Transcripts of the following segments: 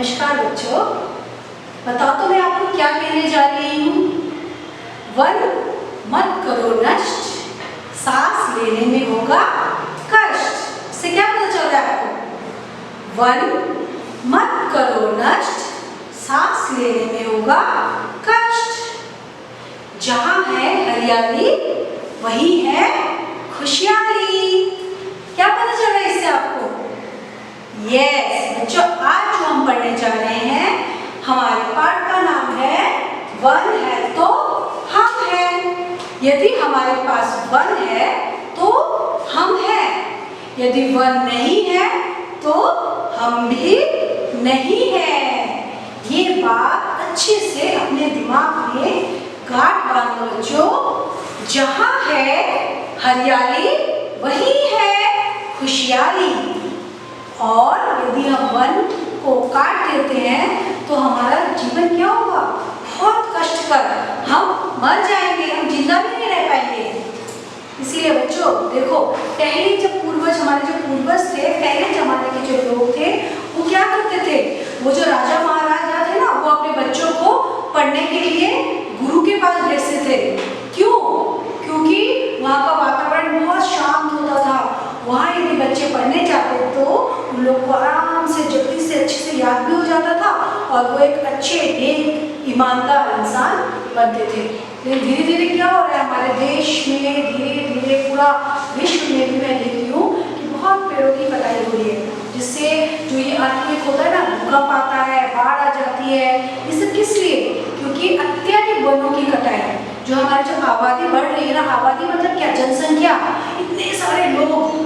नमस्कार बच्चों, बताओ तो मैं आपको क्या कहने जा रही हूँ। वन मत करो नष्ट, सांस लेने में होगा कष्ट। इससे क्या पता चल रहा है आपको? वन मत करो नष्ट, सांस लेने में होगा कष्ट। जहाँ है हरियाली वही है खुशहाली। क्या पता चल रहा है इससे आपको? यस बच्चों, आज जो हम पढ़ने जा रहे हैं हमारे पाठ का नाम है वन है तो हम हैं। यदि हमारे पास वन है तो हम हैं, यदि वन नहीं है तो हम भी नहीं हैं। ये बात अच्छे से अपने दिमाग में गांठ बांधो बच्चों। जहाँ है हरियाली वही है खुशहाली। और यदि हम वन को काट देते हैं तो हमारा जीवन क्या होगा? बहुत कष्टकर, हम मर जाएंगे, हम जिंदा भी नहीं रह पाएंगे। इसीलिए बच्चों देखो, पहले जब पूर्वज, हमारे जो पूर्वज थे, पहले जमाने के जो लोग थे, वो क्या करते थे? वो जो राजा महाराजा थे ना, वो अपने बच्चों को पढ़ने के लिए गुरु के पास भेजते थे। क्यों? क्योंकि वहाँ का वातावरण बहुत शांत होता था। वहाँ यदि बच्चे पढ़ने जाते तो उन लोग को आराम से जल्दी से अच्छे से याद भी हो जाता था और वो एक अच्छे नेक ईमानदार इंसान बनते थे। लेकिन धीरे धीरे क्या हो रहा है हमारे देश में, धीरे धीरे पूरा विश्व में भी मैं देख रही हूँ कि बहुत पेड़ों की कटाई हो रही है, जिससे जो ये अर्थक्वेक होता है ना, भूकंप आता है, बाढ़ आ जाती है। ये सब किस लिए? क्योंकि अत्यधिक वनों की कटाई, जो हमारी जो आबादी बढ़ रही है ना, आबादी मतलब क्या? जनसंख्या। इतने सारे लोग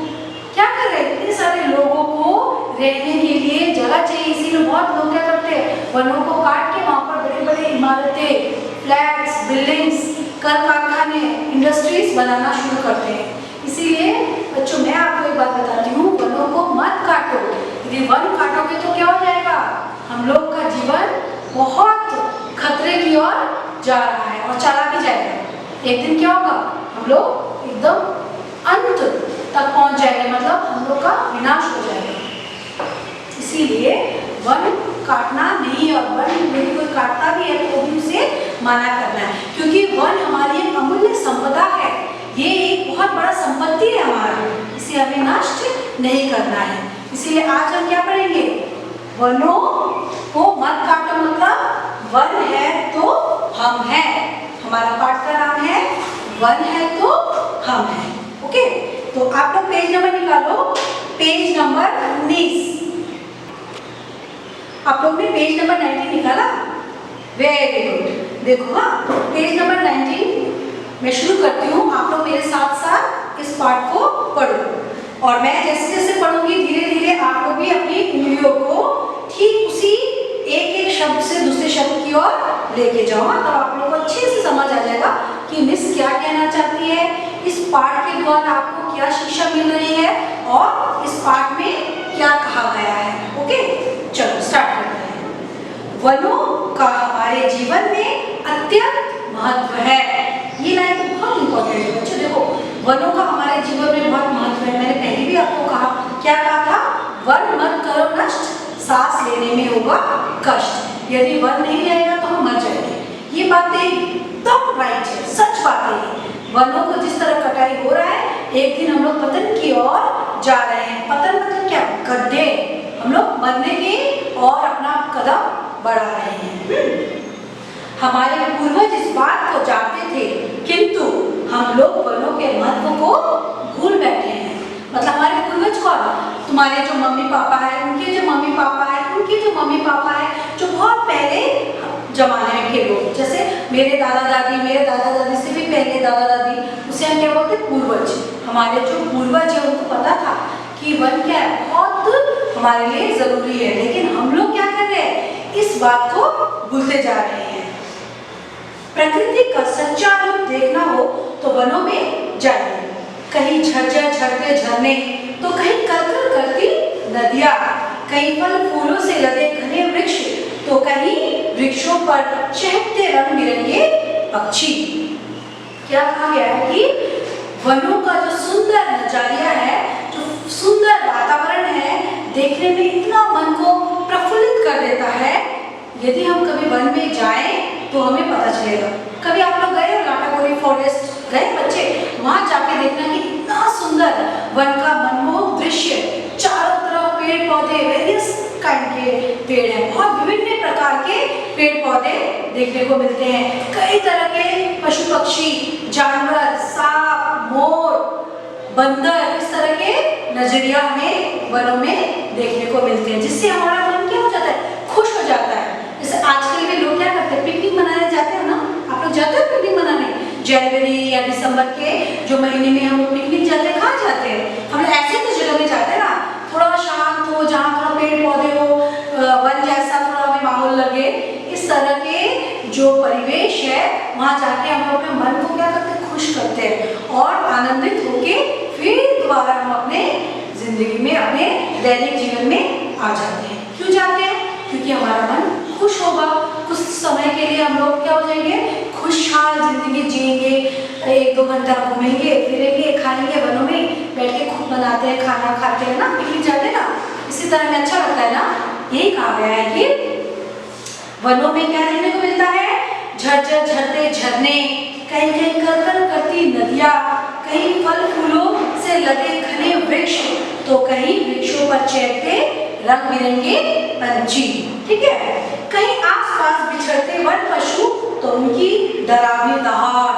क्या कर रहे हैं? इतने सारे लोगों को रहने के लिए जगह चाहिए, इसीलिए बहुत लोग क्या करते हैं? वनों को काट के वहाँ पर बड़े बड़े इमारतें, फ्लैट्स, बिल्डिंग्स, कल कारखाने, इंडस्ट्रीज बनाना शुरू करते हैं। इसीलिए बच्चों मैं आपको एक बात बताती हूँ, वनों को मत काटो। यदि वन काटोगे तो क्या हो जाएगा? हम लोग का जीवन बहुत खतरे की ओर जा रहा है और चला भी जाएगा। एक दिन क्या होगा? हम लोग एकदम अंत तक पहुंच जाएंगे, मतलब हम लोग का विनाश हो जाएगा। इसीलिए वन काटना नहीं, और वन यदि कोई काटता भी है तो भी उसे मना करना है, क्योंकि वन हमारी एक अमूल्य संपदा है। ये एक बहुत बड़ा संपत्ति है हमारा, इसे हमें नष्ट नहीं करना है। इसीलिए आज हम क्या पढ़ेंगे? वनों को मत काटो, मतलब वन है तो हम हैं। हमारा पाठ का नाम है वन है तो हम हैं। ओके, तो आप लोग पेज नंबर निकालो, पेज नंबर 19। आप लोग ने पेज नंबर 19 निकाला? Very good. देखो हाँ, पेज नंबर 19 मैं शुरू करती हूँ। आप लोग मेरे साथ साथ इस पाठ को पढ़ो, और मैं जैसे जैसे पढ़ूंगी धीरे धीरे आप लोग भी अपनी उंगलियों को ठीक उसी एक एक शब्द से दूसरे शब्द की ओर लेके जाओ। तब आप लोग को अच्छे से समझ आ जाएगा कि मिस क्या कहना चाहती है, इस पाठ के द्वारा आपको क्या शिक्षा मिल रही है और इस पाठ में क्या कहा गया है। ओके, चलो स्टार्ट करते हैं। वनों का हमारे जीवन में अत्यंत महत्व है। ये लाइन तो बहुत इंपॉर्टेंट है बच्चों। देखो, वनों का हमारे जीवन में बहुत महत्व है। मैंने पहले भी आपको कहा, क्या कहा था? वन मत करो नष्ट, सांस लेने में होगा कष्ट। यदि वन नहीं रहेगा तो हम मर जाएंगे। ये बातें एकदम राइट है, सच बात है। वनों को जिस तरह कटाई हो रहा है, एक दिन हम लोग पतन की ओर जा रहे हैं। पतन मतलब क्या? गड्ढे। हम लोग मरने की और अपना कदम बढ़ा रहे हैं। हमारे पूर्वज इस बात को जानते थे, किंतु हम लोग वनों के महत्व को भूल बैठे हैं। मतलब हमारे पूर्वज कौन? तुम्हारे जो मम्मी पापा है, उनके जो मम्मी पापा है, उनके जो मम्मी पापा है, जो बहुत पहले जमाने के लोग, जैसे मेरे दादा दादी, मेरे दादा दादी से भी पहले दादा दादी, उसे हम क्या बोलते? पूर्वज। हमारे जो पूर्वज है उनको पता था कि वन क्या है, बहुत हमारे लिए जरूरी है। लेकिन हम लोग क्या कर रहे हैं? इस बात को भूलते जा रहे हैं। प्रकृति का सच्चा रूप देखना हो तो वनों में जाइए। कहीं झरझर झरते झरने, तो कहीं करकर करती नदियाँ, कहीं फल फूलों से लदे घने वृक्ष, तो कहीं वृक्षों पर चहकते रंग बिरंगे पक्षी। क्या कहा गया है कि वनों का जो सुंदर नजारिया है, जो सुंदर वातावरण है, देखने में इतना मन को प्रफुल्लित कर देता यदि हम कभी वन में जाएं तो हमें पता चलेगा। कभी आप लोग गए हो लाटाकोरी फॉरेस्ट गए बच्चे? वहां जाके देखना कि कितना सुंदर वन का मनमोहक दृश्य, चारों तरफ पेड़ पौधे, वेरियस काइंड के पेड़ हैं, बहुत विभिन्न प्रकार के पेड़ पौधे देखने को मिलते हैं। कई तरह के पशु पक्षी, जानवर, सांप, मोर, बंदर, इस तरह के नजरिया हमें वनों में देखने को मिलते हैं, जिससे हमारा मन क्या हो जाता है, खुश हो जाता है। जैसे आजकल के लोग क्या करते हैं, पिकनिक मनाने जाते हो ना, आप लोग जाते हो पिकनिक मनाने? जनवरी या दिसंबर के जो महीने में हम लोग पिकनिक जाते हैं, कहाँ जाते हैं? हम लोग ऐसे तो जगह में जाते हैं ना, थोड़ा शांत हो, जहाँ थोड़ा पेड़ पौधे हो, वन जैसा थोड़ा हमें माहौल लगे, इस तरह के जो परिवेश है वहाँ जाके हम लोग अपने मन को क्या करते हैं, खुश करते हैं और आनंदित होके फिर दोबारा हम अपने जिंदगी में, अपने दैनिक जीवन में आ जाते हैं। क्यों जाते हैं? क्योंकि हमारा मन खुश होगा। कुछ समय के लिए हम लोग क्या हो जाएंगे, खुशहाल जिंदगी जिएंगे, 1-2 घंटा घूमेंगे फिरेंगे, खाएंगे, वनों में बैठ के खुद बनाते हैं, खाना खाते हैं ना, पिकनिक जाते हैं ना, इसी तरह में अच्छा लगता है ना। यही कहा गया है कि वनों में क्या देखने को मिलता है, झरझर झरते झरने, कहीं कहीं कर करती नदियाँ, कहीं फल फूलों से लदे घने वृक्ष, तो कहीं वृक्षों पर चहकते रंग बिरंगे पंछी, ठीक है, कहीं आसपास बिछड़ते वन पशु, तो उनकी डरावनी दहाड़।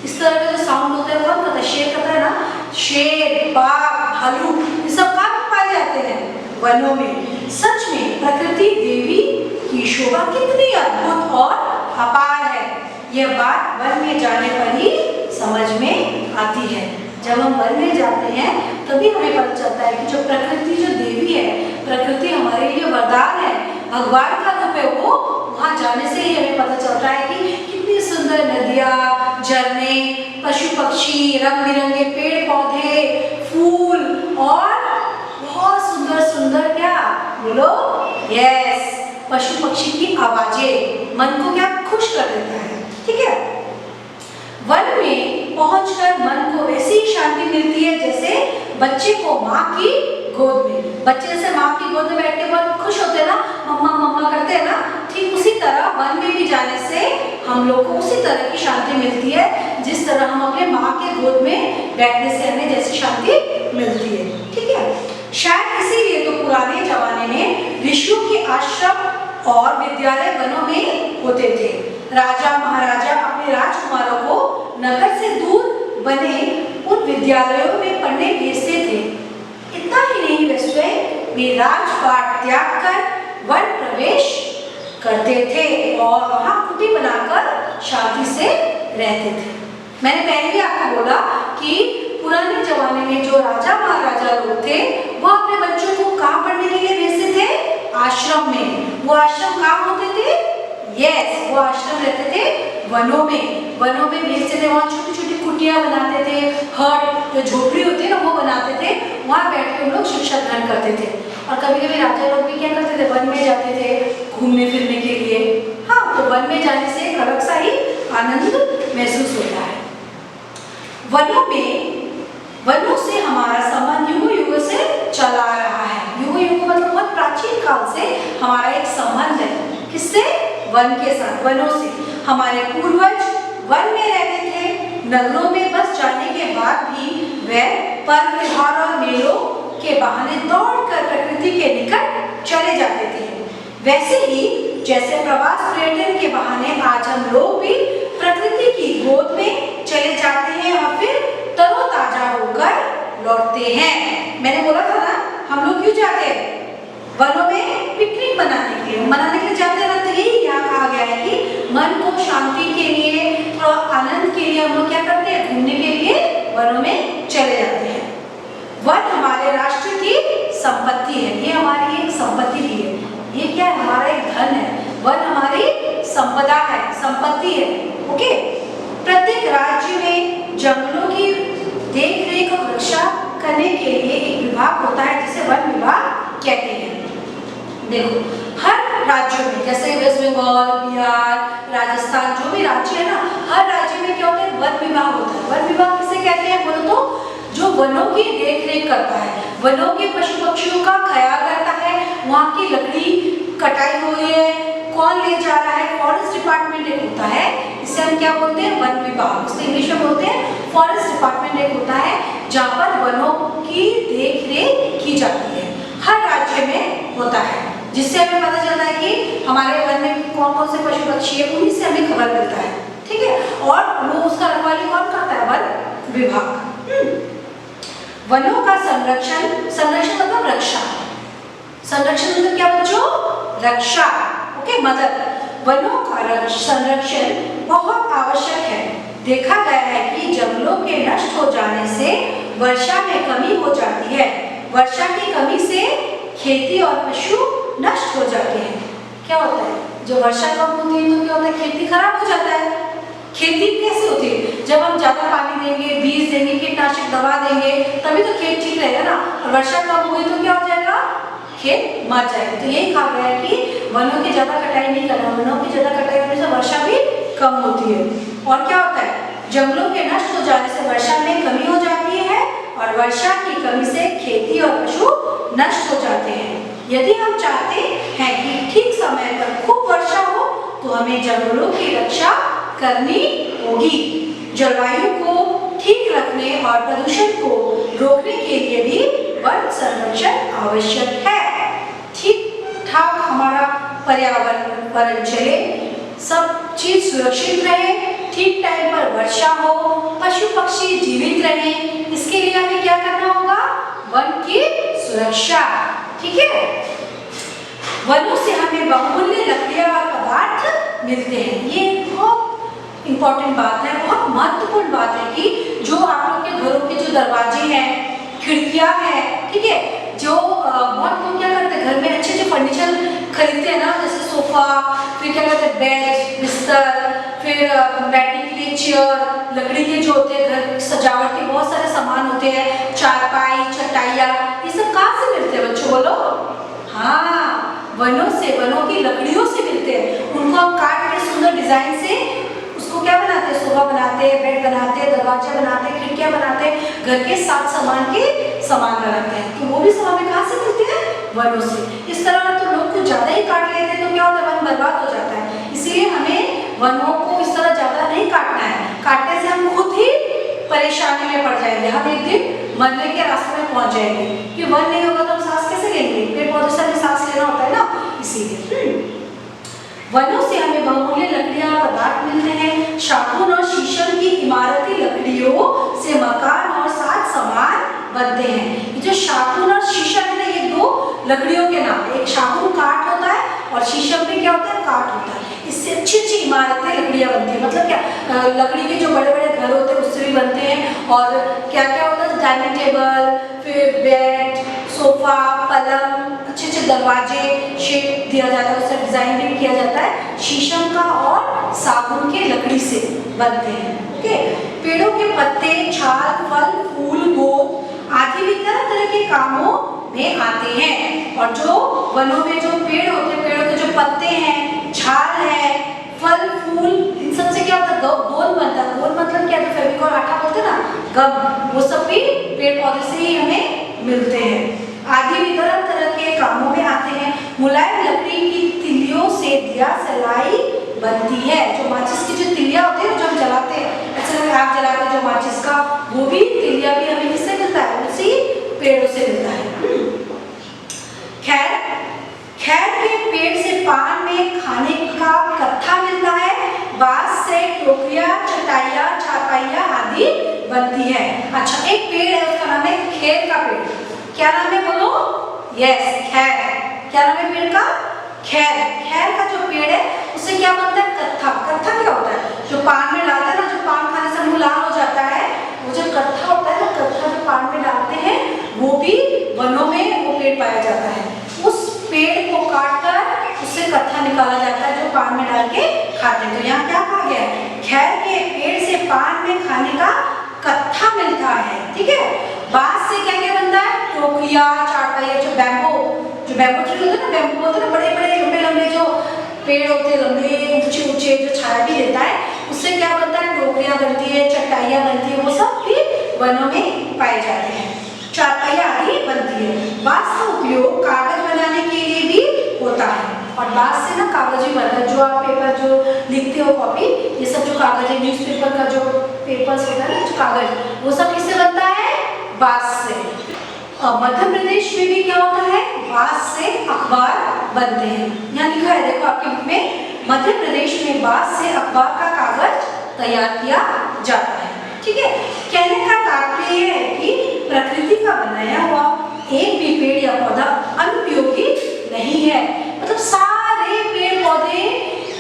इस तरह का जो साउंड होता है कौन करता है, शेर करता है ना। शेर, बाघ, भालू, ये सब कहाँ पाए जाते हैं, वनों में। सच में प्रकृति देवी की शोभा कितनी अद्भुत और अपार है, यह बात वन में जाने पर ही समझ में आती है। जब हम वन में जाते हैं तभी हमें पता चलता है कि जो प्रकृति, जो देवी है, प्रकृति हमारे लिए वरदान है, भगवान का रूप है वो। वहाँ जाने से ही हमें पता चलता है कि कितनी सुंदर नदियाँ, झरने, पशु पक्षी, रंग बिरंगे पेड़ पौधे, फूल और बहुत सुंदर सुंदर क्या बोलो, यस, पशु पक्षी की आवाजें मन को क्या खुश कर देता है, ठीक है। वन में पहुंचकर मन को वैसी शांति मिलती है जैसे बच्चे को माँ की गोद में, बच्चे जैसे माँ की गोद में बैठ के बहुत खुश होते हैं ना, मम्मा मम्मा करते हैं ना, ठीक उसी तरह वन में भी जाने से हम लोग को उसी तरह की शांति मिलती है जिस तरह हम अपने माँ के गोद में बैठने से हमें जैसी शांति मिलती है, ठीक है। शायद इसीलिए तो पुराने जमाने में ऋषियों के आश्रम और विद्यालय वनों में होते थे। राजा महाराजा अपने राजकुमारों को नगर से दूर बने उन विद्यालयों में पढ़ने भेजते थे। इतना ही नहीं, वे स्वयं वे राजपाट त्याग कर वन प्रवेश करते थे और वहां कुटी बनाकर शांति से रहते थे। मैंने पहले भी आपको बोला कि पुराने जमाने में जो राजा महाराजा लोग थे वो अपने बच्चों को कहाँ पढ़ने के लिए भेजते थे, आश्रम में। वो आश्रम कहाँ होते थे, यस, वो आश्रम रहते थे वनों में। वनों में भेजते थे, वहाँ छोटी छोटी कुटिया बनाते थे, हट जो झोपड़ी होती है ना वो बनाते थे, वहाँ बैठ के हम लोग शिक्षा ग्रहण करते थे। और कभी कभी राजा लोग भी क्या करते थे, वन में जाते थे घूमने फिरने के लिए। हाँ, तो वन में जाने से एक अलग सा ही आनंद महसूस होता है। वनों से हमारा संबंध युगों युगों से चला आ रहा है। युगों युगों मतलब बहुत प्राचीन काल से हमारा एक संबंध है, किससे, वन के साथ, वनों से। हमारे पूर्वज वन में रहते थे, नगरों में बस जाने के बाद भी वह पर्व त्योहार और मेलों के बहाने दौड़कर प्रकृति के निकट चले जाते थे। वैसे ही जैसे प्रवास पर्यटन के बहाने आज हम लोग भी प्रकृति की गोद में चले जाते हैं और फिर तरोताजा होकर लौटते हैं। मैंने बोला था ना, हम लोग क्यों जाते हैं वनों में, पिकनिक मनाने के लिए जाते हैं ना। तो यही यहाँ कहा गया है कि मन को शांति के लिए, थोड़ा आनंद के लिए हम लोग क्या करते हैं, घूमने के लिए वनों में चले जाते हैं। वन हमारे राष्ट्र की संपत्ति है, ये हमारी एक संपत्ति भी है, ये क्या है, हमारा एक धन है। वन हमारी संपदा है, संपत्ति है, ओके। प्रत्येक राज्य में जंगलों की देख रेख और रक्षा करने के लिए एक विभाग होता है जिसे वन विभाग कहते हैं। देखो, हर राज्य में, जैसे वेस्ट बंगाल, बिहार, राजस्थान, जो भी राज्य है ना, हर राज्य में क्या होता है, वन विभाग होता है। वन विभाग किसे कहते हैं बोलो तो, जो वनों की देख रेख करता है, वनों के पशु पक्षियों का ख्याल करता है, वहाँ की लकड़ी कटाई हो रही है, कौन ले जा रहा है, फॉरेस्ट डिपार्टमेंट एक होता है, इसे हम क्या बोलते हैं, वन विभाग, उसे इंग्लिश में बोलते हैं फॉरेस्ट डिपार्टमेंट एक होता है, जहाँ पर वनों की देख रेख की जाती है, हर राज्य में होता है, जिससे हमें पता चलता है कि हमारे वन में कौन कौन से पशु पक्षी है, उन्हीं से हमें खबर मिलता है, ठीक है। और वो उसका रखवाली कौन करता है, वन विभाग। वनों का संरक्षण, संरक्षण मतलब रक्षा, संरक्षण मतलब क्या बच्चों, रक्षा, ओके, मदद। वनों का संरक्षण बहुत आवश्यक है। देखा गया है कि जंगलों के नष्ट हो जाने से वर्षा में कमी हो जाती है, वर्षा की कमी से खेती और पशु नष्ट हो जाते हैं। क्या होता है, जब वर्षा कम होती है तो क्या होता है, खेती खराब हो जाता है। खेती कैसे होती है, जब हम ज्यादा पानी देंगे, बीज देंगे, कीटनाशक दवा देंगे, तभी तो खेत ठीक रहेगा ना। और वर्षा कम हुई तो क्या हो जाएगा, खेत मर जाएगा। तो यही कहा गया है कि वनों की ज्यादा कटाई नहीं करना, वनों की ज्यादा कटाई होने से वर्षा भी कम होती है। और क्या होता है, जंगलों के नष्ट हो जाने से वर्षा में कमी हो जाती है, और वर्षा की कमी से खेती और पशु नष्ट हो जाते हैं। यदि हम चाहते हैं कि ठीक समय पर खूब वर्षा हो तो हमें जंगलों की रक्षा करनी होगी। जलवायु को ठीक रखने और प्रदूषण को रोकने के लिए भी वन संरक्षण आवश्यक है। ठीक ठाक हमारा पर्यावरण चले, सब चीज सुरक्षित रहे, ठीक टाइम पर वर्षा हो, पशु पक्षी जीवित रहे, इसके लिए हमें क्या करना होगा, वन की सुरक्षा, ठीक है। वनों से हमें बहुमूल्य लकड़ियां और पदार्थ मिलते हैं। ये बहुत इंपॉर्टेंट बात है, बहुत महत्वपूर्ण बात है कि जो आप लोग के घरों के जो दरवाजे हैं, खिड़कियां हैं, ठीक है, जो बहुत लोग क्या करते हैं, घर में अच्छे अच्छे फर्नीचर खरीदते हैं ना, जैसे सोफा, फिर क्या कहते हैं बेड, बिस्तर, फिर बैठने के लिए चेयर, लकड़ी के जो होते हैं, घर सजावट के बहुत सारे सामान होते हैं, चारपाई, चटाइयाँ, ये सब कहाँ से मिलते हैं बच्चों, बोलो। हाँ, वनों से, वनों की लकड़ियों से मिलते हैं। उनको हम काट के सुंदर डिजाइन से उसको क्या बनाते हैं, सोफा बनाते हैं, बेड बनाते हैं, दरवाजे बनाते हैं, खिड़कियां बनाते हैं, घर के साथ सामान के सामान बनाते हैं। तो वो भी सब हमें कहाँ से मिलते हैं, वनों से। इस तरह तो लोग कुछ ज्यादा ही काट लेते हैं तो क्या होता है, वन बर्बाद हो जाता है। इसीलिए हमें वनों को इस तरह ज्यादा नहीं काटना है, काटने से हम खुद ही परेशानी में पड़ जाएंगे, हम एक दिन मरने के रास्ते में पहुंच जाएंगे, कि वन नहीं होगा तो हम सांस कैसे लेंगे, पेड़ पौधों से हमें सांस लेना होता है ना, इसीलिए। वनों से हमें बहुमूल्य लकड़ियां और पदार्थ मिलते हैं। शाकुन और शीशम की इमारती लकड़ियों से मकान और साज सामान बनते हैं। ये जो शाकुन और शीशम है, ये दो लकड़ियों के नाम, एक शाकुन काठ होता है और शीशम में क्या होता है, काठ होता है। इससे अच्छी अच्छी इमारतें लकड़ियां बनती है, मतलब क्या, लकड़ी के जो बड़े बड़े घर होते हैं उससे भी बनते हैं। और क्या क्या होता है, डाइनिंग टेबल, फिर बेड, सोफा, पलंग, अच्छे अच्छे दरवाजे शेप दिया जाता है, उससे डिजाइन भी किया जाता है, शीशम का और सागौन के लकड़ी से बनते हैं, ओके। पेड़ों के पत्ते, छाल, फल, फूल, गोंद आदि भी तरह तरह के कामों में आते हैं। और जो वनों में जो पेड़ होते हैं, पेड़ों के जो पत्ते हैं, छाल है, फल, फूल, इन सब से क्या होता है, गोंद बनता है। गोंद मतलब क्या, जो फेविकॉल आटा बोलते हैं ना, गम, वो सब भी पेड़ पौधे से ही हमें मिलते हैं। आदि भी तरह तरह के कामों में आते हैं। मुलायम लकड़ी की तिल्लियों से दिया सलाई बनती है। जो माचिस की जो तिल्लियां होती है, जो हम जलाते हैं, ऐसे आग जलाते हैं जो माचिस का, वो भी तिल्लियां भी हमें किससे मिलता है, उसी पेड़ों से मिलता है। खैर के पेड़ से पान में खाने का कत्था मिलता है। बांस से टोकरियां, चटाइयां, चारपाइयां आदि बनती है। अच्छा, एक पेड़ है, उसका नाम है खेर का पेड़। क्या नाम है, बोलो। यस, खैर। क्या नाम है पेड़ का, खैर। खैर का जो पेड़ है उससे क्या बनता है, कत्था। कत्था क्या होता है, जो पान में डालते हैं ना, जो पान खाने से मुंह लाल हो जाता है, वो जो कत्था होता है ना, कत्था जो पान में डालते हैं, वो भी वनों में वो पेड़ पाया जाता है। उस पेड़ को काट कर उससे कत्था निकाला जाता है, जो पान में डाल के खाते हैं। तो यहाँ क्या कहा गया है, खैर के पेड़ से पान में खाने का कत्था मिलता है, ठीक है। बांस से क्या क्या बनता है, टोकरियां, चारपाइयां, जो बैम्बू ट्री होते हैं ना, बैम्बू बोलते हैं ना, बड़े बड़े लंबे लंबे जो पेड़ होते हैं, लंबे ऊंचे ऊंचे, जो छाया भी देता है, उससे क्या बनता है, टोकरियां बनती है, चटाइयां बनती है, वो सब भी वनों में पाए जाते हैं। चारपाइयां आदि बनती है। बांस का उपयोग कागज बनाने के लिए भी होता है। बांस से ना कागज भी बनता है, जो आप पेपर जो लिखते हो कॉपी, ये सब जो कागज है न्यूज़पेपर का जो पेपर्स होता है ना जो कागज, वो सब किससे बनता है? बांस से। मध्य प्रदेश में भी क्या होता है? बांस से अखबार बनते हैं। यहाँ लिखा है देखो आपके बुक में, मध्य प्रदेश में बांस से अखबार का कागज तैयार किया जाता है। ठीक है, कहने का तात्पर्य है कि प्रकृति का बनाया हुआ एक भी पेड़ या पौधा अनुपयोगी नहीं है। मतलब सारे पेड़ पौधे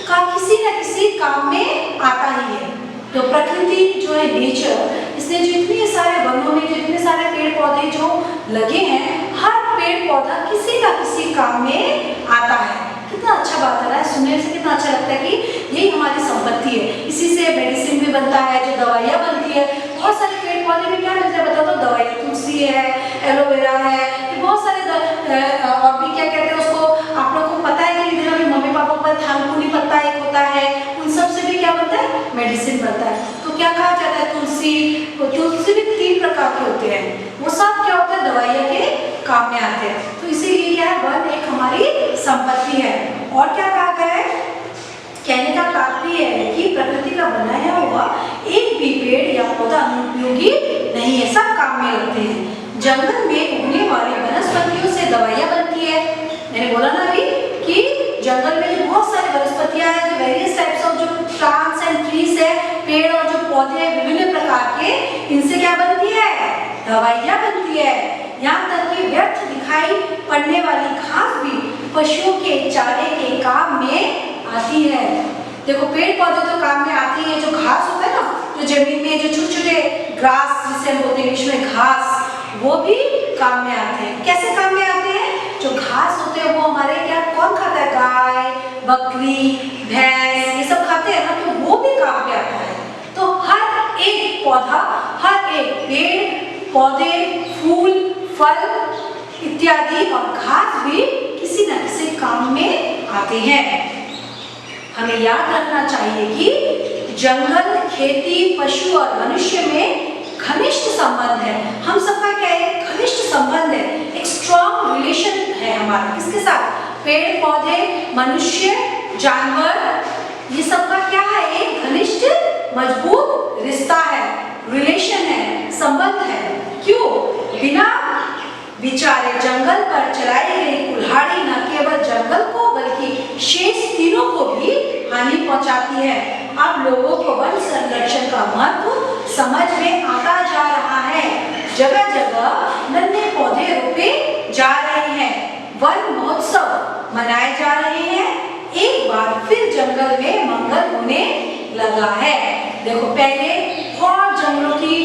का किसी न किसी काम में आता ही है। तो प्रकृति जो है नेचर, इसने जो इतने सारे वनों में जो इतने सारे पेड़ पौधे जो लगे हैं, हर पेड़ पौधा किसी न किसी काम में आता है। कितना अच्छा बात है, सुनने से कितना अच्छा लगता है कि यही हमारी संपत्ति है, इसी से मेडिसिन भी बनता है, जो दवाइयाँ बनती है। बहुत सारे पेड़ पौधे में क्या मिलता है बता दो? दवाई, तुलसी है, एलोवेरा है, बहुत सारे और भी क्या कहते हैं उसको, आप लोगों को पता है कि इधर अभी मम्मी पापा को थानकुनी पत्ता एक होता है, उन सब से भी क्या बनता है? मेडिसिन बनता है। तो क्या कहा जाता है? तुलसी भी 3 प्रकार के होते हैं, वो सब क्या होता है? दवाइयाँ के काम में आते हैं। तो इसीलिए क्या है? वन एक हमारी संपत्ति है। और क्या कहा गया है? कहने का तात्पर्य है कि प्रकृति का बनाया हुआ एक भी पेड़ या पौधा अनुपयोगी नहीं है, सब काम में लगते हैं। जंगल में उगने वाली वनस्पतियों से दवाइयाँ बनती है। मैंने बोला ना अभी कि जंगल में जो बहुत सारी वनस्पतियाँ हैं, जो वेरियस टाइप्स ऑफ जो प्लांट्स एंड ट्रीज है, पेड़ और जो पौधे हैं विभिन्न प्रकार के, इनसे क्या बनती है? दवाइयाँ बनती है। यहाँ तक कि व्यर्थ दिखाई पड़ने वाली घास भी पशुओं के चारे के काम में आती है। देखो पेड़ पौधे तो काम में आती है, जो घास होता है ना, जो जमीन में जो छोटे छोटे ग्रास जिसे हम बोलते हैं इंग्लिश में घास, वो भी काम में आते हैं। कैसे काम में आते हैं? जो घास होते हैं वो हमारे क्या कौन खाता है? गाय, बकरी, भैंस, ये सब खाते हैं ना, तो वो भी काम में आता है। तो हर एक पौधा, हर एक पेड़ पौधे, फूल, फल इत्यादि और घास भी किसी न किसी काम में आते हैं। हमें याद रखना चाहिए कि जंगल, खेती, पशु और मनुष्य में घनिष्ठ संबंध है। हम सबका क्या है? घनिष्ठ संबंध है, एक स्ट्रॉन्ग रिलेशन है हमारा। किसके साथ? पेड़ पौधे, मनुष्य, जानवर, ये सबका क्या है? एक घनिष्ठ मजबूत रिश्ता है, रिलेशन है, संबंध है। क्यों? बिना बिचारे जंगल पर चलाई गई कुल्हाड़ी न केवल जंगल को बल्कि शेष तीनों को भी हानि पहुंचाती है। अब लोगों को वन संरक्षण का महत्व समझ में आता जा रहा है। जगह जगह नन्हे पौधे रोपे जा रहे हैं, वन महोत्सव मनाए जा रहे हैं। एक बार फिर जंगल में मंगल होने लगा है। देखो पहले बहुत जंगलों की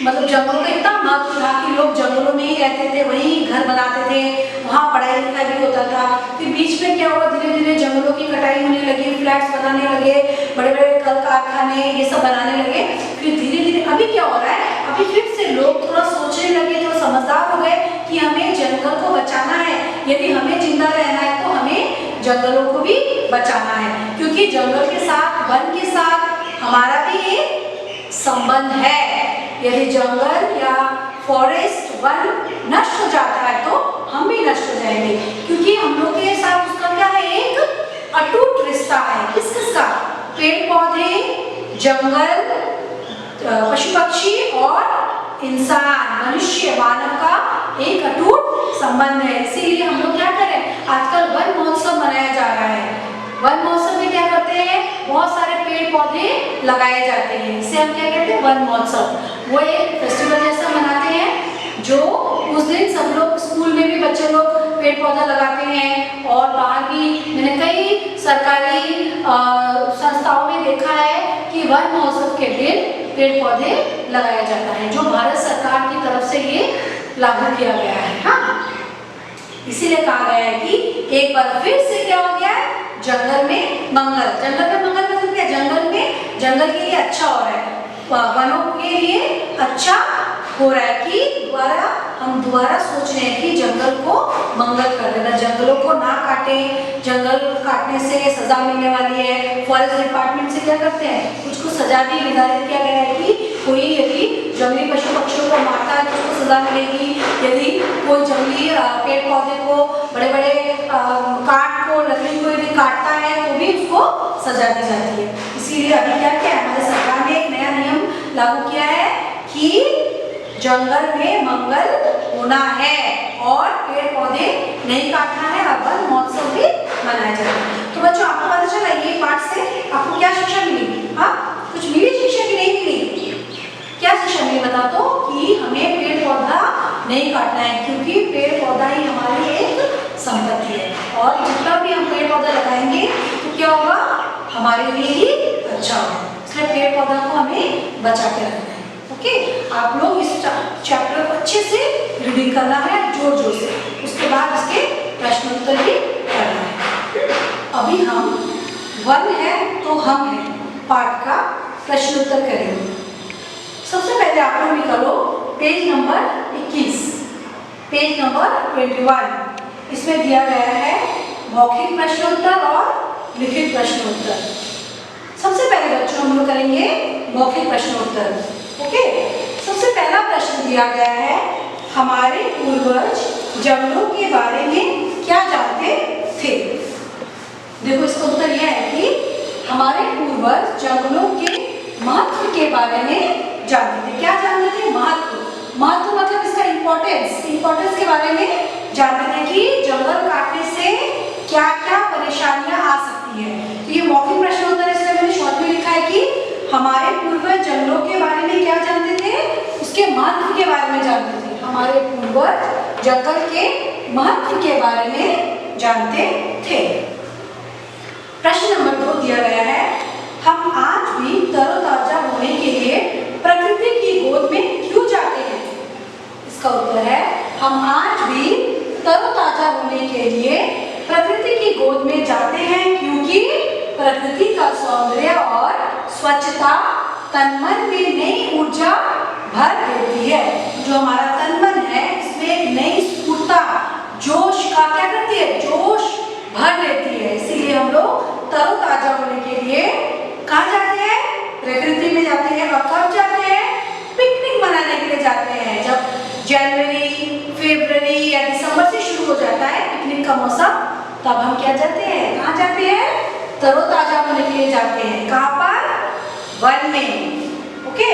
मतलब जंगलों का इतना महत्व था कि लोग जंगलों में ही रहते थे, वहीं घर बनाते थे, वहाँ पढ़ाई लिखाई भी होता था। फिर बीच में क्या हुआ? धीरे धीरे जंगलों की कटाई होने लगी, फ्लैट्स बनाने लगे, बड़े बड़े कल कारखाने ये सब बनाने लगे। फिर धीरे धीरे अभी क्या हो रहा है? अभी फिर से लोग थोड़ा सोचने लगे, थोड़ा समझदार हो गए कि हमें जंगल को बचाना है। यदि हमें जिंदा रहना है तो हमें जंगलों को भी बचाना है, क्योंकि जंगल के साथ, वन के साथ हमारा भी एक संबंध है। यदि जंगल या फॉरेस्ट, वन नष्ट हो जाता है तो हम भी नष्ट हो जाएंगे, क्योंकि हम लोग के साथ उसका क्या है? एक अटूट रिश्ता है। किस किसका? पेड़ पौधे, जंगल, पशु पक्षी और इंसान, मनुष्य, मानव का एक अटूट संबंध है। इसीलिए हम लोग क्या करें? आजकल वन महोत्सव मनाया जा रहा है। वन महोत्सव में क्या करते हैं? बहुत सारे पेड़ पौधे लगाए जाते हैं, इसे हम क्या कहते हैं? वन महोत्सव। वो एक फेस्टिवल जैसा मनाते हैं, जो उस दिन सब लोग स्कूल में भी बच्चे लोग पेड़ पौधा लगाते हैं, और बाहर भी मैंने कई सरकारी संस्थाओं में देखा है कि वन महोत्सव के दिन पेड़ पौधे लगाया जाता है, जो भारत सरकार की तरफ से ये लागू किया गया है। हाँ, इसीलिए कहा गया है कि एक बार फिर से क्या हो गया है? जंगल में मंगल। जंगल में मंगल मतलब क्या? जंगल में, जंगल के लिए अच्छा हो रहा है, वनों के लिए अच्छा हो रहा है कि हम दोबारा सोच रहे हैं कि जंगल को मंगल कर देना, जंगलों को ना काटे। जंगल काटने से सजा मिलने वाली है। फॉरेस्ट डिपार्टमेंट से क्या करते हैं? कुछ सजा भी निर्धारित किया गया है कि कोई यदि जंगली पशु पक्षियों को मारता है तो उसको सजा मिलेगी, यदि कोई जंगली पेड़ पौधे को, बड़े बड़े काठ को, लकड़ी को यदि काटता है तो भी उसको सजा दी जाती है। इसीलिए अभी क्या किया है, हमारे सरकार ने एक नया नियम लागू किया है कि जंगल में मंगल होना है और पेड़ पौधे नहीं काटना है और वन महोत्सव भी मनाया जाएगा। तो बच्चों आपको पता चला ये पाठ से आपको क्या शिक्षा मिली? हाँ, कुछ मिली शिक्षा की नहीं मिली? क्या शिक्षा मिली बता दो? कि हमें पेड़ पौधा नहीं काटना है, क्योंकि पेड़ पौधा ही हमारी एक संपत्ति है और जितना भी हम पेड़ पौधा लगाएंगे तो क्या होगा, हमारे लिए ही अच्छा होगा। इसलिए पेड़ पौधा को हमें बचा के रखना है। ओके, आप लोग इस चैप्टर को अच्छे से रीडिंग करना है जोर जोर से, उसके बाद इसके प्रश्नोत्तर भी करना है। अभी हम वन है तो हम है पाठ का प्रश्नोत्तर करेंगे। सबसे पहले आप लोग निकालो पेज नंबर 21, पेज नंबर 21। इसमें दिया गया है मौखिक प्रश्नोत्तर और लिखित प्रश्नोत्तर। सबसे पहले बच्चों हम लोग करेंगे मौखिक प्रश्नोत्तर। ओके, सबसे पहला प्रश्न दिया गया है, हमारे पूर्वज जंगलों के बारे में क्या जानते थे? देखो इसका उत्तर यह है कि हमारे पूर्वज जंगलों के महत्व के बारे में जानते थे। क्या जानते थे? महत्व। महत्व मतलब इसका इंपॉर्टेंस के बारे में जानते थे कि जंगल काटने से क्या क्या परेशानियां आ सकती है। तो ये मौखिक प्रश्नोत्तर इसलिए मैंने शॉर्ट में लिखा है कि हमारे पूर्वज जंगलों के बारे में क्या जानते थे, उसके महत्व के बारे में जानते थे। हमारे पूर्वज जंगल के महत्व के बारे में जानते थे। प्रश्न नंबर 2 दिया गया है, हम आज भी तरोताजा होने के लिए प्रकृति की गोद में क्यों जाते हैं? इसका उत्तर है, हम आज भी तरोताजा होने के लिए प्रकृति की गोद में जाते हैं क्योंकि प्रकृति का सौंदर्य और स्वच्छता तन मन में नई ऊर्जा भर देती है। जो हमारा तन मन है इसमें एक नई स्फूर्ता, जोश का क्या करती है, जोश भर देती है। इसीलिए हम लोग तरोताजा होने के लिए कहाँ जाते हैं? प्रकृति में जाते हैं। और कब जाते हैं? पिकनिक मनाने के लिए जाते हैं। जब जनवरी, फरवरी या दिसंबर से शुरू हो जाता है पिकनिक का मौसम, तब हम क्या जाते हैं? कहाँ जाते हैं? तरोताजा होने के लिए जाते हैं। कहाँ पर? वन में। ओके,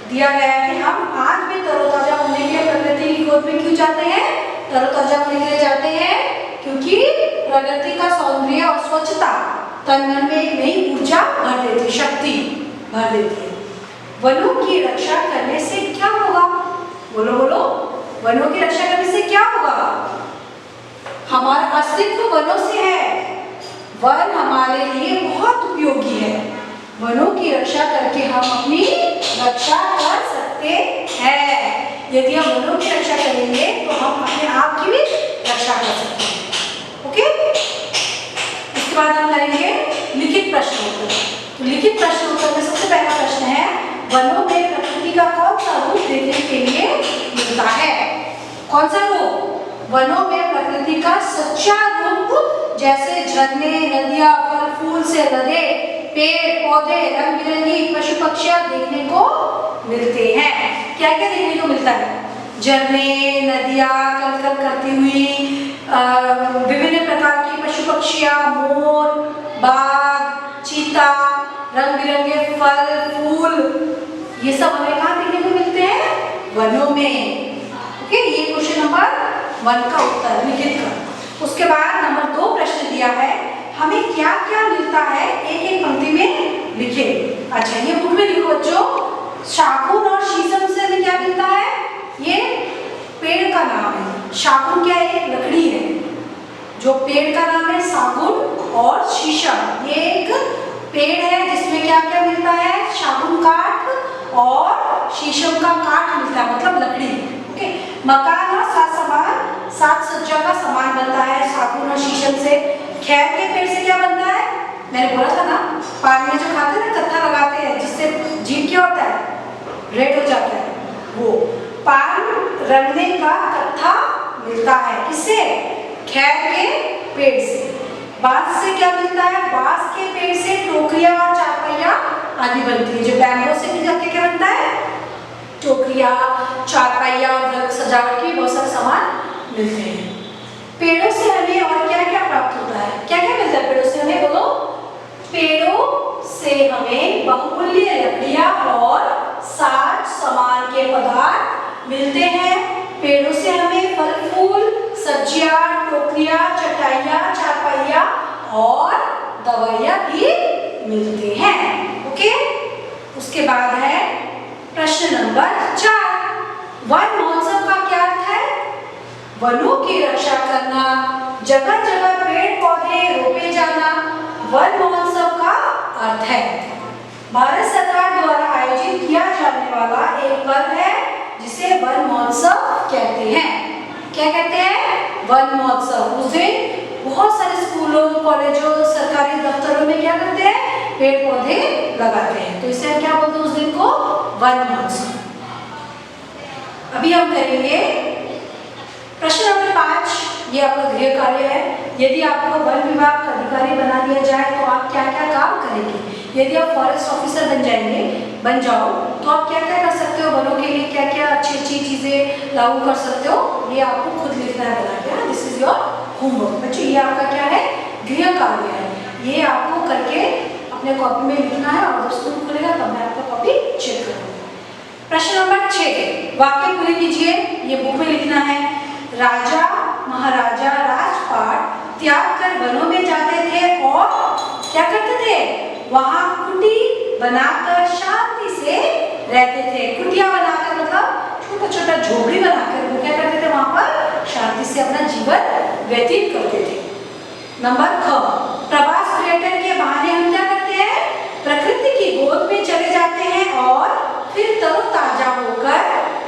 दिया गया है कि हम आज भी तरोताजा होने के लिए प्रकृति की गोद में क्यों जाते हैं? तरोताजा होने के लिए जाते हैं क्योंकि प्रकृति का सौंदर्य और स्वच्छता तन मन में एक नई ऊर्जा भर देती है, शक्ति भर देती है। वनों की रक्षा करने से क्या होगा? बोलो बोलो, वनों की रक्षा करने से क्या होगा? हमारा अस्तित्व वनों से है। वन हमारे लिए बहुत उपयोगी है। वनों की रक्षा करके हम अपनी रक्षा कर सकते हैं। यदि हम वनों की रक्षा करेंगे तो हम अपने आप की भी रक्षा कर सकते हैं। ओके, इसके बाद हम करेंगे लिखित प्रश्नोत्तर। तो लिखित प्रश्नोत्तर में सबसे पहला प्रश्न है, वनों में प्रकृति का कौन सा रूप देखने के लिए मिलता है? कौन सा रूप? वनों में प्रकृति का सच्चा रूप, जैसे झरने, नदियां, फल फूल से लदे पेड़ पौधे, रंग बिरंगी पशु पक्षियां देखने को मिलते हैं। क्या क्या देखने को मिलता है? झरने, नदियां, कलकल करती हुई विभिन्न प्रकार की पशु पक्षियां, मोर, बाघ, चीता, रंग बिरंगे फल फूल, ये सब हमें कहाँ देखने को मिलते हैं? वनों में। ओके, ये क्वेश्चन नंबर 1 का उत्तर लिखित का। उसके बाद नंबर 2 प्रश्न दिया है, हमें क्या क्या मिलता है? एक एक पंक्ति में लिखे। अच्छा, ये बुक में लिखो बच्चों। शाकुन और शीशम से हमें क्या मिलता है? ये पेड़ का नाम है। शाकुन क्या है? एक लकड़ी है। जो पेड़ का नाम है सागुन और शीशम, ये एक पेड़ है जिसमें क्या क्या मिलता है? शाकुन काठ और शीशम का काठ मिलता है, मतलब लकड़ी। ओके, मकान और साज सज्जा का सामान बनता है सागुन और शीशम से। खैर के पेड़ से क्या बनता है? मैंने बोला था ना, पानी में जो खाते हैं ना, कत्था लगाते हैं जिससे जीभ क्या होता है? रेड हो जाता है। वो पान रंगने का कत्था मिलता है। किससे? खैर के पेड़ से। बांस से क्या मिलता है? बांस के पेड़ से टोकरियां और चारपाइयां आदि बनती है। जो बैम्बो से भी जाके क्या बनता है? टोकरियाँ, चारपाइयाँ और घर सजावट के बहुत सारे सामान मिलते हैं। पेड़ों से हमें और क्या क्या प्राप्त होता है? क्या क्या मिलता है पेड़ों से हमें? बोलो। पेड़ों से हमें बहुमूल्य लकड़ियाँ और साज सामान के पदार्थ मिलते हैं। पेड़ों से हमें फल फूल, सब्जियाँ, टोकरियाँ, चटाइयाँ, चारपाइयाँ और दवाइयाँ भी मिलते हैं। ओके, उसके बाद है प्रश्न नंबर 4। वन महोत्सव का क्या अर्थ है? वनों की रक्षा करना, जगह जगह पेड़ पौधे रोपे जाना वन महोत्सव का अर्थ है। भारत सरकार द्वारा आयोजित किया जाने वाला एक पर्व है जिसे वन महोत्सव कहते हैं। क्या कहते हैं? वन महोत्सव। उस दिन बहुत सारे स्कूलों, कॉलेजों, सरकारी दफ्तरों में क्या करते हैं? पेड़ पौधे लगाते हैं। तो इसे हम क्या बोलते हैं उस दिन को? वन महोत्सव। अभी हम करेंगे प्रश्न नंबर 5। ये आपका गृह कार्य है। यदि आपको वन विभाग का अधिकारी बना दिया जाए तो आप क्या क्या काम करेंगे? यदि आप फॉरेस्ट ऑफिसर बन जाओ तो आप क्या क्या कर सकते हो? वनों के लिए क्या क्या अच्छी अच्छी चीजें लागू कर सकते हो? ये आपको खुद लिखना है बना के। This is your homework. बच्चों ये आपका क्या है? गृह कार्य है। ये आपको करके अपने कॉपी में लिखना है और जब स्कूल खुलेगा तब मैं आपका कॉपी चेक करूँगी। प्रश्न नंबर 6 वाक्य पूरे कीजिए। ये बुक में लिखना है। राजा महाराजा राजपाट त्याग कर वनों में जाते थे और क्या करते थे? वहां कुटी बनाकर शांति से रहते थे। कुटिया बनाकर मतलब छोटा छोटा झोपड़ी बनाकर वो क्या करते थे? वहां पर शांति से अपना जीवन व्यतीत करते थे। नंबर 6 प्रवास पर्यटन के बहाने हम क्या करते हैं? प्रकृति की गोद में चले जाते हैं और फिर तरोताजा होकर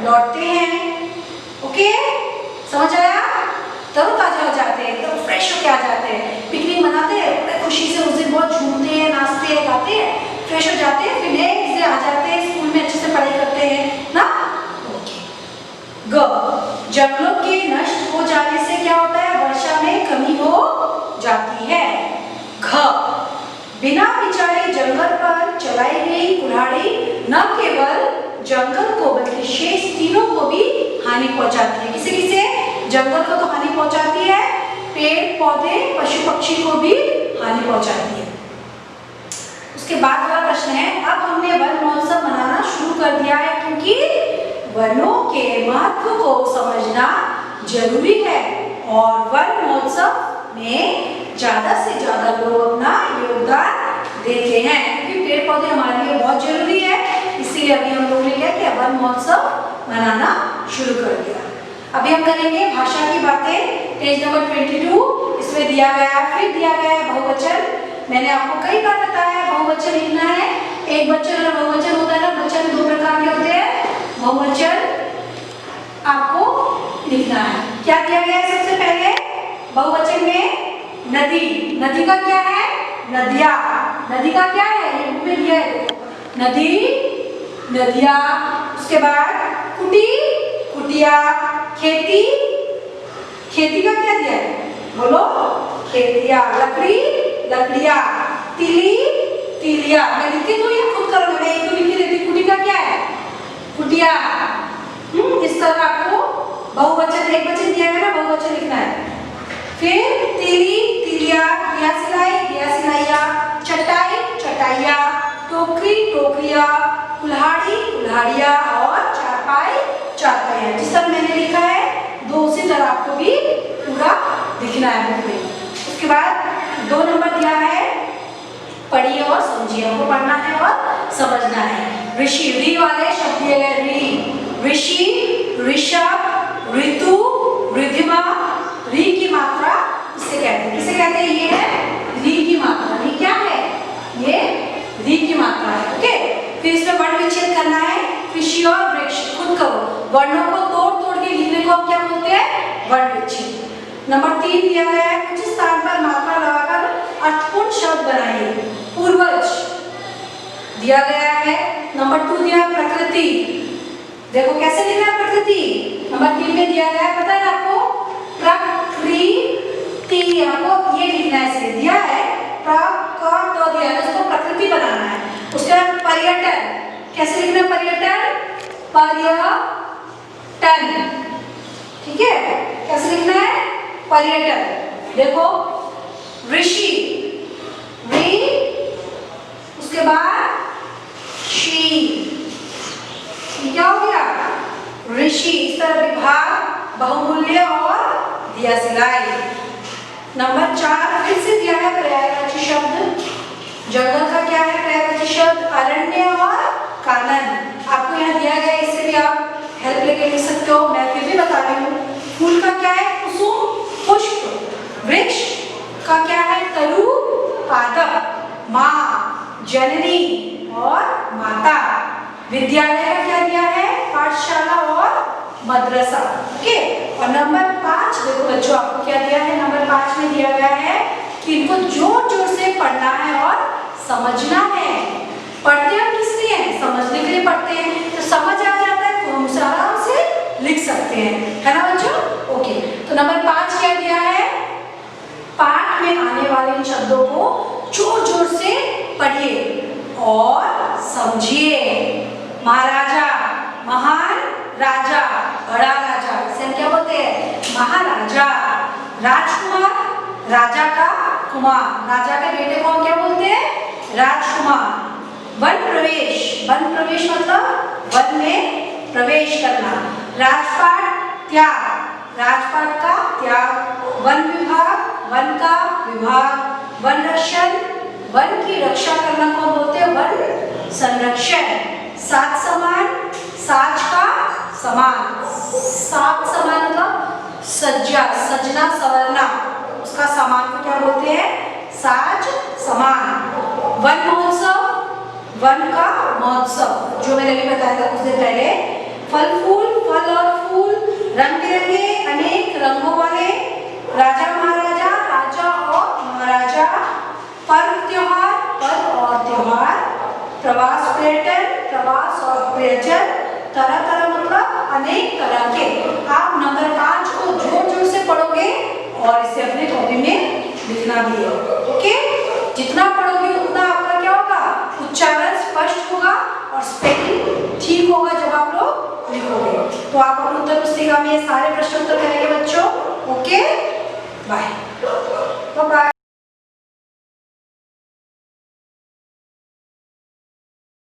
लौटते हैं। ओके, समझ आया? तरोताजा हो जाते हैं, एकदम फ्रेश होके आ जाते हैं। पिकनिक मनाते हैं, बड़े खुशी से उस दिन बहुत झूमते हैं, नाचते हैं, गाते हैं, फ्रेश हो जाते हैं, फिर नेक्स्ट डे आ जाते हैं, स्कूल में अच्छे से पढ़ाई करते हैं ना। ओके। ग जंगलों के नष्ट हो जाने से क्या होता है? वर्षा में कमी हो जाती है। घ बिना विचारे जंगल पर चलाई गई कुल्हाड़ी न केवल जंगल को बल्कि शेष तीनों को भी हानि पहुंचाती है। किसे किसे? जंगल को तो हानि पहुंचाती है, पेड़ पौधे पशु पक्षी को भी हानि पहुंचाती है। उसके बाद वाला प्रश्न है, अब हमने वन महोत्सव मनाना शुरू कर दिया है क्योंकि वनों के महत्व को समझना जरूरी है और वन महोत्सव में ज्यादा से ज्यादा लोग अपना योगदान देते हैं क्योंकि पेड़ पौधे हमारे लिए बहुत जरूरी है। इसीलिए अभी हम लोग ने क्या किया? वन महोत्सव मनाना शुरू कर दिया। अभी हम करेंगे भाषा की बातें। पेज नंबर 22 इसमें दिया गया, फिर दिया गया है बहुवचन। मैंने आपको कई बार बताया बहुवचन लिखना है। एक वचन और बहुवचन होता है ना। वचन 2 प्रकार के होते हैं। बहुवचन आपको लिखना है। क्या दिया गया है? सबसे पहले बहुवचन में नदी। नदी का क्या है? नदियाँ। नदी का क्या है? ये बुक में दिया है। नदी, नदियाँ। उसके बाद कुटी, कुटिया। खेती, खेती का क्या दिया है? बोलो। खेतिया। लकड़ी, लकड़िया। तिली, तिलिया। मैं लिखती तो ये खुद करोगे, मैं एक तो लिखी देती। कुटी का क्या है? कुटिया। इस तरह आपको बहुवचन, एक वचन दिया है ना, बहुवचन लिखना है। फिर तिली, तिलिया, दिया सिलाई, दिया सिलाइया। चटाई, चटाइया। टोकरी, टोकरिया। कुल्हाड़ी, कुल्हाड़िया और चारपाई, चारपाइयाँ। जिस तरह मैंने लिखा है दो उसी तरह आपको भी पूरा लिखना है बुक में। उसके बाद 2 नंबर दिया है, पढ़िए और समझिए। हमको पढ़ना है और समझना है। ऋषि, री वाले शब्द दिए गए। री, ऋषि, ऋषभ, ऋतु, रिधिमा। री की मात्रा इसे कहते हैं। किसे कहते हैं? ये है री की मात्रा। री क्या है? ये री की मात्रा है। ओके, फिर इसमें वर्ण विच्छेद करना है। कृषि और वृक्ष खुद करो। वर्णों को तोड़ तोड़ के लिखने को हम क्या बोलते हैं? वर्ण विच्छेद। नंबर 3 दिया गया है, कुछ स्थान पर मात्रा लगाकर अर्थपूर्ण शब्द बनाइए। पूर्वज दिया गया है। नंबर 2 दिया प्रकृति। देखो कैसे लिखना है प्रकृति। नंबर 3 में दिया गया है, पता है आपको? प्रकृति। आपको ये लिखना है, इसलिए दिया है तो दिया है, उसको प्रकृति बनाना है। उसके बाद पर्यटन, कैसे लिखना है पर्यटन? पर्यटन। ठीक है, कैसे लिखना है? पर्यटन। देखो ऋषि, ऋ उसके बाद शी, क्या हो गया? ऋषि। इस तरह विभाग, बहुमूल्य और दिया सिलाई। नंबर 4 फिर से दिया है पर्यायवाची शब्द। जंगल का क्या है पर्यायवाची शब्द? अरण्य और कानन। आपको यहाँ दिया गया, इससे भी आप हेल्प लेके लिख सकते हो, मैं फिर भी बता रही हूँ। फूल का क्या है? कुसुम, पुष्प। वृक्ष का क्या है? तरु, पादप। माँ, जननी और माता। विद्यालय का क्या दिया है? पाठशाला और मदरसा। ओके, और नंबर 5 देखो बच्चों, आपको क्या दिया है? नंबर 5 में दिया गया है कि इनको जोर जोर से पढ़ना है और समझना है। पढ़ते हम किस लिए हैं? समझने के लिए पढ़ते हैं। तो समझ आ जाता है तो हम उसे आराम से लिख सकते हैं, है ना बच्चों? ओके, तो नंबर 5 क्या दिया है? पाठ में आने वाले इन शब्दों को जोर जोर से पढ़िए और समझिए। महाराजा, महान राजा, बड़ा राजा, इसे हम क्या बोलते हैं? महाराजा। राजकुमार, राजा का कुमार, राजा के बेटे को हम क्या बोलते हैं? राजकुमार। वन प्रवेश, वन प्रवेश मतलब वन में प्रवेश करना। राजपाट, त्याग, राजपाट का त्याग। वन विभाग, वन का विभाग। वन रक्षण, वन की रक्षा करना को बोलते हैं वन संरक्षण। सात समान, साज का समान। सात समान मतलब सज्जा, सजना संवरना, उसका सामान को क्या बोलते हैं? साज समान। वन महोत्सव, वन का महोत्सव, जो मैंने अभी बताया था कुछ देर पहले। फल फूल, फल और फूल, रंग बिरंगे, अनेक रंगों वाले। राजा महाराजा, राजा और महाराजा। पर्व त्योहार, पर्व और त्योहार। प्रवास पर्यटन, प्रवास और पर्यटन। तरह तरह मतलब अनेक तरह के। आप नंबर 5 को जोर जोर से पढ़ोगे और इसे अपने कॉपी में लिखना भी है। ओके, जितना पढ़ोगे उतना आपका क्या होगा? उच्चारण स्पष्ट होगा और स्पेलिंग ठीक होगा जब आप लोग लिखोगे। तो आप अपने उत्तर पुस्तिका में ये सारे प्रश्न उत्तर करेंगे बच्चों। Okay, bye bye.